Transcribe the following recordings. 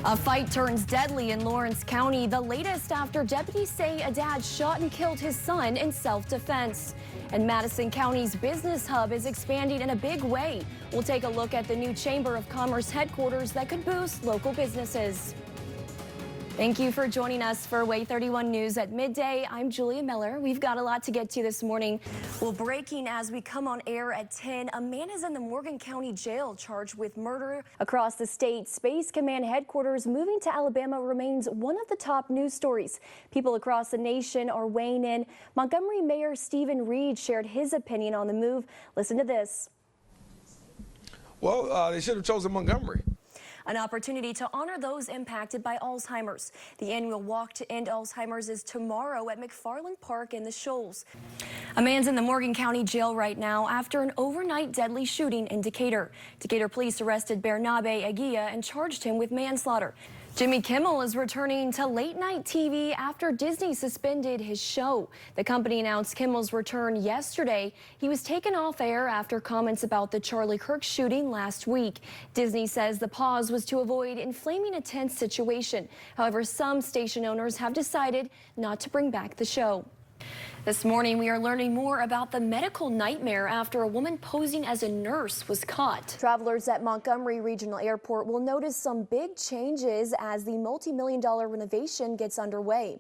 A fight turns deadly in Lawrence County, the latest after deputies say a dad shot and killed his son in self-defense. And Madison County's business hub is expanding in a big way. We'll take a look at the new Chamber of Commerce headquarters that could boost local businesses. Thank you for joining us for Way 31 News at midday. I'm Julia Miller. We've got a lot to get to this morning. Well, breaking as we come on air at 10, a man is in the Morgan County Jail charged with murder. Across the state, Space Command headquarters moving to Alabama remains one of the top news stories. People across the nation are weighing in. Montgomery Mayor Stephen Reed shared his opinion on the move. Listen to this. Well, they should have chosen Montgomery. An opportunity to honor those impacted by Alzheimer's. The annual Walk to End Alzheimer's is tomorrow at McFarland Park in the Shoals. A man's in the Morgan County Jail right now after an overnight deadly shooting in Decatur. Decatur police arrested Bernabe Aguia and charged him with manslaughter. Jimmy Kimmel is returning to late-night TV after Disney suspended his show. The company announced Kimmel's return yesterday. He was taken off air after comments about the Charlie Kirk shooting last week. Disney says the pause was to avoid inflaming a tense situation. However, some station owners have decided not to bring back the show. This morning, we are learning more about the medical nightmare after a woman posing as a nurse was caught. Travelers at Montgomery Regional Airport will notice some big changes as the multi-million-dollar renovation gets underway.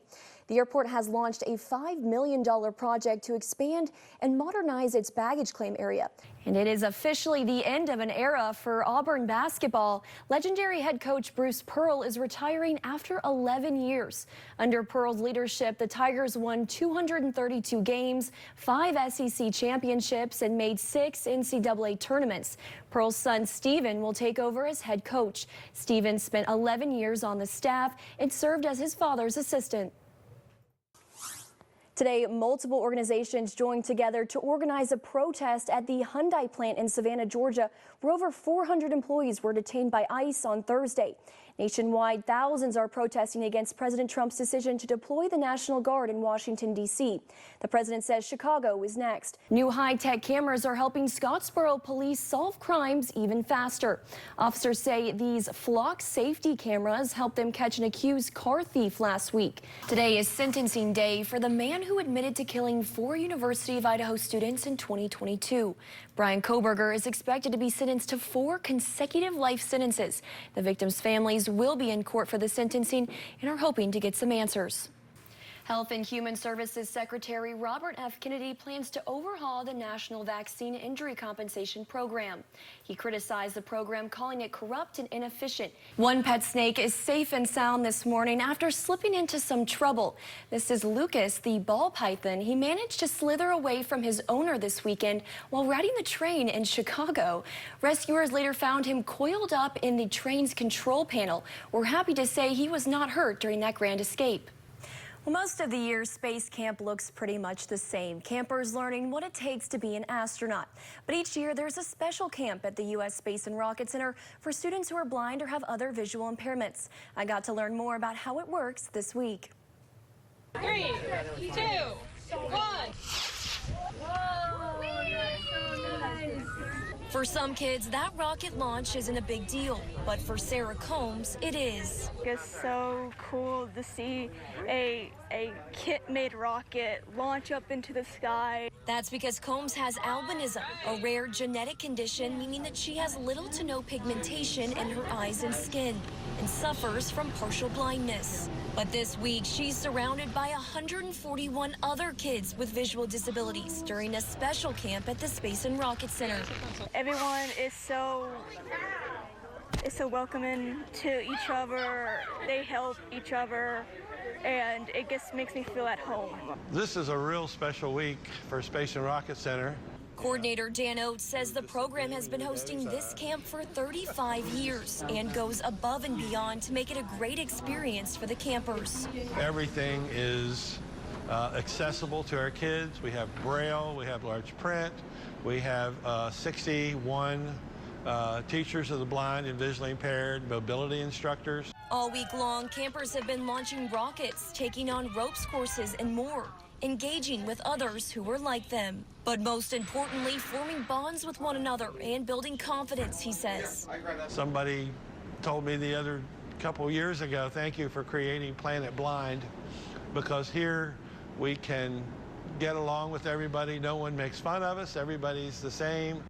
The airport has launched a $5 million project to expand and modernize its baggage claim area. And it is officially the end of an era for Auburn basketball. Legendary head coach Bruce Pearl is retiring after 11 years. Under Pearl's leadership, the Tigers won 232 games, 5 SEC championships, and made 6 NCAA tournaments. Pearl's son Steven will take over as head coach. Steven spent 11 years on the staff and served as his father's assistant. Today, multiple organizations joined together to organize a protest at the Hyundai plant in Savannah, Georgia, where over 400 employees were detained by ICE on Thursday. Nationwide, thousands are protesting against President Trump's decision to deploy the National Guard in Washington, D.C. The president says Chicago is next. New high-tech cameras are helping Scottsboro police solve crimes even faster. Officers say these flock safety cameras helped them catch an accused car thief last week. Today is sentencing day for the man who admitted to killing 4 University of Idaho students in 2022. Brian Koberger is expected to be sentenced to 4 consecutive life sentences. The victims' families will be in court for the sentencing and are hoping to get some answers. Health and Human Services Secretary Robert F. Kennedy plans to overhaul the National Vaccine Injury Compensation Program. He criticized the program, calling it corrupt and inefficient. One pet snake is safe and sound this morning after slipping into some trouble. This is Lucas, the ball python. He managed to slither away from his owner this weekend while riding the train in Chicago. Rescuers later found him coiled up in the train's control panel. We're happy to say he was not hurt during that grand escape. Well, most of the year, space camp looks pretty much the same. Campers learning what it takes to be an astronaut. But each year, there's a special camp at the U.S. Space and Rocket Center for students who are blind or have other visual impairments. I got to learn more about how it works this week. 3, 2, 1. For some kids, that rocket launch isn't a big deal, but for Sarah Combs, it is. It's so cool to see a kit-made rocket launch up into the sky. That's because Combs has albinism, a rare genetic condition meaning that she has little to no pigmentation in her eyes and skin and suffers from partial blindness. But this week, she's surrounded by 141 other kids with visual disabilities during a special camp at the Space and Rocket Center. Everyone is so welcoming to each other. They help each other, and it just makes me feel at home. This is a real special week for Space and Rocket Center. Coordinator Dan Oates says the program has been hosting this camp for 35 years and goes above and beyond to make it a great experience for the campers. Everything is accessible to our kids. We have Braille, we have large print, we have 61 teachers of the blind and visually impaired, mobility instructors. All week long, campers have been launching rockets, taking on ropes courses and more, engaging with others who are like them. But most importantly, forming bonds with one another and building confidence, he says. Somebody told me the other couple years ago, thank you for creating Planet Blind, because here we can get along with everybody. No one makes fun of us. Everybody's the same.